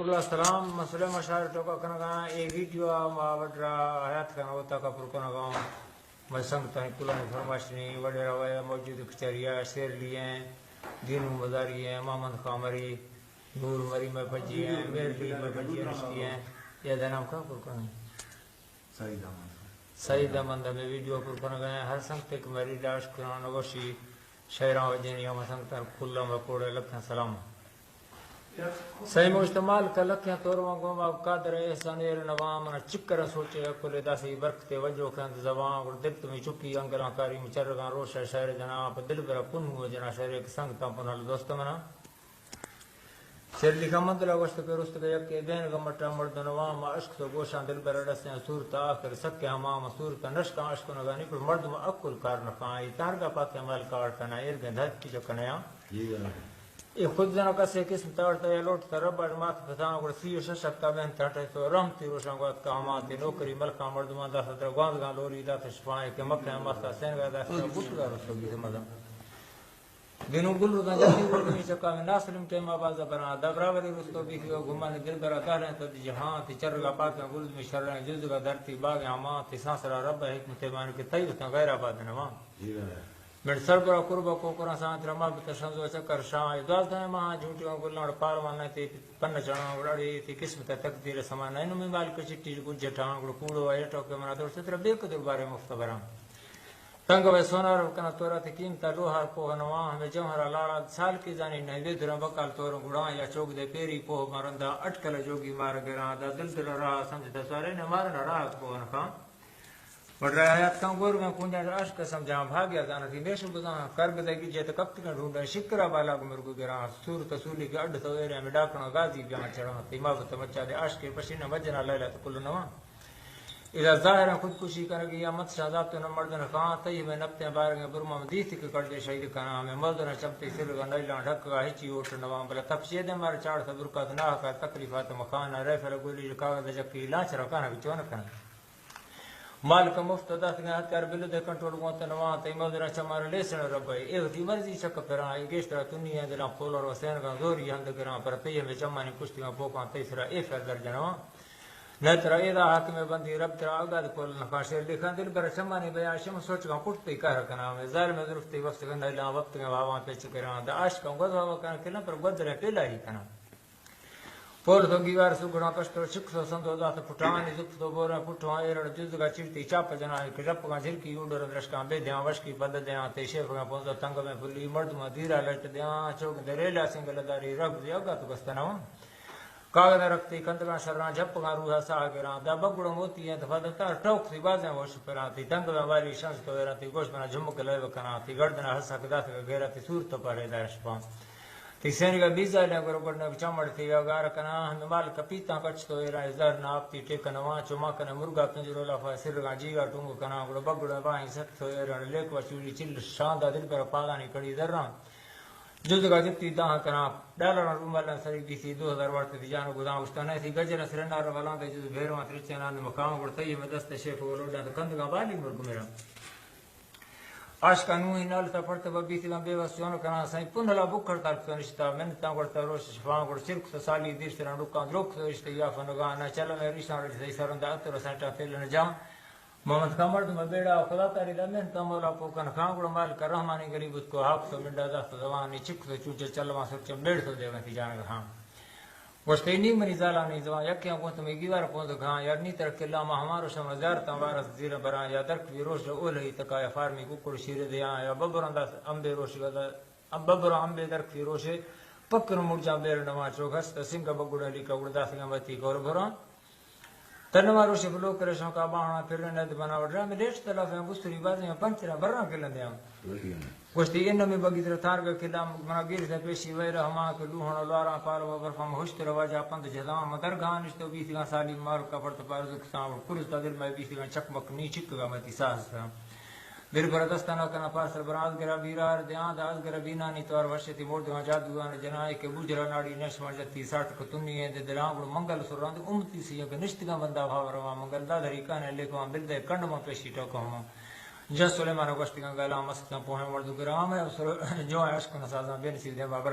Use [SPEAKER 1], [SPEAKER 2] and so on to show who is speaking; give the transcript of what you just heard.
[SPEAKER 1] اللہ السلام مسئلہ مشاہر ٹوکا کنگا ایک ویڈیو وڈرا حیات کنا ہوتا کا پر کنگا میں سنگتا ہے کلانی فرماشنی وڈرا ویا موجود کچھریا شیر لیے دینو مزاری ہیں محمد خامری نور مری میں بجی ہیں میرلی میں بجی رشتی ہیں یہ دنام کا پر کنگا سعید امند میں ویڈیو پر کنگا ہیں ہر سنگتے کہ میری داش کنگا نگوشی شہران وجینی ہم سنگتا ہے کھلا میں کوڑے لکھیں سلام صحیح مجتمال کا لکھیں طوروں گوما قادر احسان ایر نوام نہ چکر سوچے کلے داسی برکتے وجو کھند زبان اور دل تمی چکی انگران کاری مچرگان روشہ شہر جناب دل برا کنو جنا شہر ایک سنگ تاپنال دوست منا شیر لکھا مندلہ گوشت کے رست کے یکی دین گمٹا مرد نوام عشق تو گوشان دل برا رسیں صورت آخر سکے ہمام صورت نشکا عشق نگانی پر مرد میں اکل کار نکائی تارگا پاک عمل کار کنا ارگن دھت کی چکنیا یہ خود جنوں کا سے قسم تارتا ہے لوٹتا رب اجماعت فتانا گوڑ سی و ششک تابین تاٹھے تو رحمتی روشن گوات کا ہماتی نوکری ملکہ مردمان دا ستر گواندگان لوری دا تشفائیں کہ مکہ مختا سینگا دا ستر بوشگا رسو گی مدام دینوں گل رودان جلدی گوڑی چکا میں ناسلم ٹیم آبازہ بران دا برابری رستو بھی کیوں گمان دل برا دہلیں تا دی جہاں تی چرگا پاکیں گلد میں شرریں جزگا درتی باغ ہمان تی سانسرا رب حکمت مان کے طیبتاں غیر آباد نوان میرے سر برا قربہ کو قرآن سانت رمال بتشنزو چکر شاہ ادواز دائیں ماں جھوٹیوں گلناڑ پارمان نہیں تی پنہ چڑھاں گڑاڑی تی قسمت تقدیر سمان نہیں نمی مال کچھ چٹی گجھ ٹھاں گڑ کوڑو ایٹو کے منا دور ستر بے قدر بارے مفتبران تنگ وے سونار کنا تورا تی قیمتا لوہار پوہ نوان ہمیں جوہرہ لاڑا سال کی زانی نہیں وے درہ بکال توروں گڑاں یا چوک دے پیری پوہ مرندہ اٹکل جوگی مار گران دا دل دل راہ سمجھتا سوارے نے مارنا راہ پوہ نکان بڑھ رہا حیات کام گور میں کنجا عشق سمجھاں بھاگیا دانا تھی میشو گزاں کرگ دے گی جیتا کب تک ڈھونڈا شکرہ بالا کو مرگو گران سور تسولی کے اڈ تو ایرے میں ڈاکنا غازی بیان چڑھا تیمابت مچا دے عشق پشینہ مجنہ لیلہ کل نوان اذا ظاہرہ خودکشی کرگی یا مت شہزاب تو مردن خان طیب نبتے بارگیں برما مدیث کے کردے شہید کا نام ہے مردن چمتے سرگا نیلان ڈھکا ہچی اوٹ نوان بلا تفشید مار چاڑ سا برکات ناہ کا تکلیفات مخانہ ریفل گولی کاغذ جکی لانچ رکانا بچونا کنا مالک مفت دست گیا ہتھیار بلو دے کنٹرول گونتا نوان تے مودرہ چمارا لیسن ربائی ایک دی مرضی چک پران ایک گیشترہ تنی ہے دلان پولر و سین گان دوری ہند گران پر تیہ میں چمانی کشتیاں پوکان تیسرہ ایفر درجہ نوان نیترہ ایدہ حاکم بندی رب ترہ آگاد کول نخان شیر لکھان دل برا چمانی بیان شم سوچ گان پٹتی کہر کنام ہے ظالم درفتی وقت گندہ لان وقت گان بھاوان پیچ کران دا عاشقان گوز بھاوا کنا کلن پر گودرہ پیلا ہی کنام پول تو گیوار سگڑا کشتر شکسو سندو دات پھٹانی زکتو بورا پھٹوان ایرڑ جزگا چرتی چاپ جنائی کہ رپ گان جھرکی اوڈر درشکان بے دیاں وشکی بد دیاں تے شیف گان پونزا تنگ میں پھلی مرد میں دیرہ لٹ دیاں چوک دریلہ سنگل داری رب دیا گا تو گستناوان کاغذ رکھتی کندگان شران جھپ گان روحا سا گران دا بگڑو موتی ہیں دفادتا ٹوک سی بازیں وش پران تی تنگ میں واری شنس تو ایران تی گوش بنا جھمک لے وکنان تی گردنا حسا کدات کا گیرہ تی سور تو پڑے دارش پان تی سینی کا بیزا لیں گرو گرنے چمڑ تھی اگار کنا ہمیں مال کپیتاں کچھ تو ایران ازدار ناپ تی ٹیکن وان چما کنے مرگا پنجرو لفا سرگان جیگا ٹونگو کنا گرو بگڑا باہیں ست تو ایران لیکوا چوری چل شاندہ دل پر پاگانی کڑی دران جزگا جتی داں کنا ڈالران رومالان سری بیسی 2000 وارتی تی جانو گدام اشتانے تھی گجرہ سرنار والان دے جز بھیروان ترچینان مقام گڑ تیہ میں دست شیف ولوڈان کندگان بالی مرگ میرا عاشقان نوہی نالتا پڑتا ببیتی گان بے واسیونو کنا سائیں پنہلا بکر تارکتا نشتا منتاں گڑتا روش شفان گڑ چرک تا سالی دیر سران رکان دروک تا رشتا یافنگان نا چلا میں ریشان رجتا سرندہ اتر سانٹا تیلن جام محمد کامرد میں بیڑا خدا تاری لمن تا مولا پوکن خان گڑ مالک رحمانی گریبت کو حاق تو منڈا داست زوانی چک تو چوچے چلوان سرچم بیڑ تو دیوان تی جانگ خان گوشتے نی منی زالانی زوان یکیاں گونت میں گیوار پوند گھان یار نی ترک اللہ ہمارو شمر زیارتاں وارس زیر بران یا درک وی روش اولہی تکایا فارمی ککڑ شیر دیاں یا ببران دا امبے روش گدا ببران امبے درک وی روشے پکر مرجاں بیر نوان چوک ہستا سنگا بگڑا لیکا گڑدا سنگا بتی کور بھران تنوار روشے بلو کرشوں کا باہنا پھرنے ند بنا وڈرا میں لیٹ تلاف ہیں بستری بازی ہیں پنچرہ بران کلن دیاں گوشتی انہوں بگیدر تارگا کلام منا گیر سے پیشی ویرہ ہمان کے لوہن لارا پارو برفم ہوشت رواجہ پند جدام مدرگان اشتو بیسی گان سالی مارو کا پرت پارزک سام پرستا دل میں بیسی گان چکمک نی چک گا متی ساس سام دل پر دستانا کنا پاسر براز گرا بیرار دیان دا از گرا بینانی توار ورشتی مورد گان جادوان جنائی کے بوجرا ناڑی نشمان جتی ساٹھ کتنی ہے دے دلان گڑ منگل سراند امتی سی ہے کہ نشتگا بندہ بھاوروا منگل دا دھری کانے لیکوان بلدے کنڈ میں پیشی ٹوکا ہوں جس سلیمان گوشتگان گالا مسکتاں پوہیں مردو گرام ہے جو عشق نسازاں بین سی دے بابر